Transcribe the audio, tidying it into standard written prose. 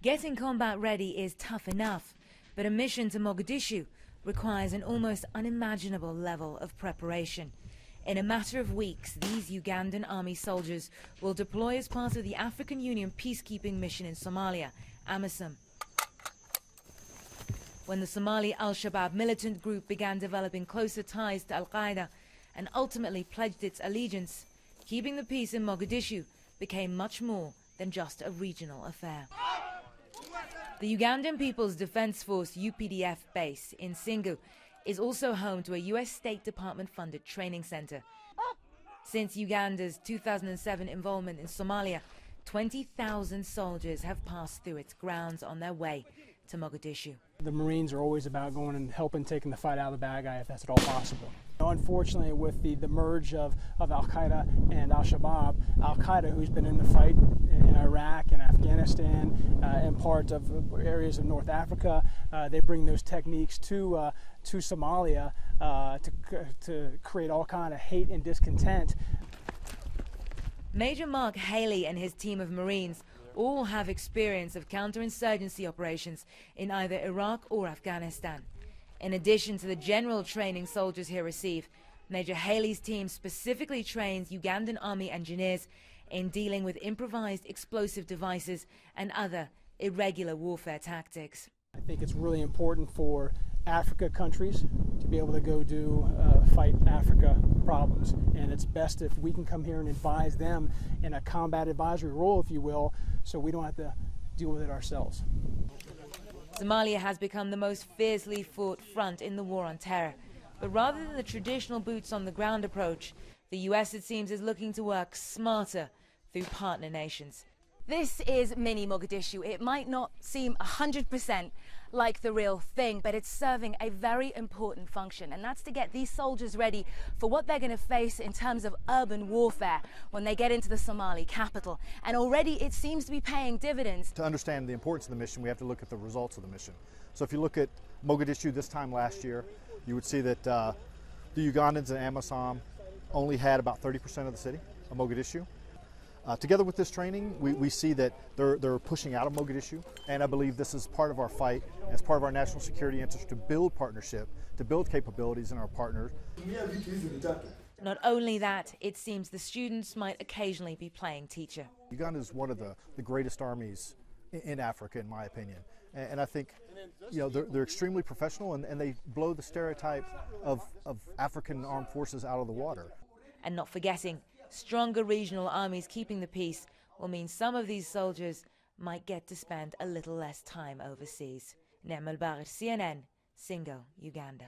Getting combat ready is tough enough, but a mission to Mogadishu requires an almost unimaginable level of preparation. In a matter of weeks, these Ugandan army soldiers will deploy as part of the African Union peacekeeping mission in Somalia, AMISOM. When the Somali Al-Shabaab militant group began developing closer ties to Al-Qaeda and ultimately pledged its allegiance, keeping the peace in Mogadishu became much more than just a regional affair. The Ugandan People's Defense Force UPDF base in Singu is also home to a U.S. State Department-funded training center. Since Uganda's 2007 involvement in Somalia, 20,000 soldiers have passed through its grounds on their way to Mogadishu. The Marines are always about going and helping taking the fight out of the bad guy if that's at all possible. Unfortunately, with the merge of Al-Qaeda and Al-Shabaab, Al-Qaeda, who's been in the fight in Iraq and Afghanistan and part of areas of North Africa, they bring those techniques to Somalia to create all kind of hate and discontent. Major Mark Haley and his team of Marines all have experience of counterinsurgency operations in either Iraq or Afghanistan. In addition to the general training soldiers here receive, Major Haley's team specifically trains Ugandan army engineers in dealing with improvised explosive devices and other irregular warfare tactics. I think it's really important for Africa countries to be able to go fight Africa problems, and it's best if we can come here and advise them in a combat advisory role, if you will, so we don't have to deal with it ourselves. Somalia has become the most fiercely fought front in the war on terror, but rather than the traditional boots on the ground approach, the US, it seems, is looking to work smarter through partner nations. This is mini Mogadishu. It might not seem 100% like the real thing, but it's serving a very important function, and that's to get these soldiers ready for what they're going to face in terms of urban warfare when they get into the Somali capital. And already it seems to be paying dividends. To understand the importance of the mission, we have to look at the results of the mission. So if you look at Mogadishu this time last year, you would see that the Ugandans and AMISOM only had about 30% of the city of Mogadishu. Together with this training, we see that they're pushing out of Mogadishu, and I believe this is part of our fight, as part of our national security interest, to build partnership, to build capabilities in our partners. Not only that, it seems the students might occasionally be playing teacher. Uganda is one of the greatest armies in Africa, in my opinion, and I think they're extremely professional, and they blow the stereotype of African armed forces out of the water. And not forgetting, stronger regional armies keeping the peace will mean some of these soldiers might get to spend a little less time overseas. Nima Elbagir, CNN, Singo, Uganda.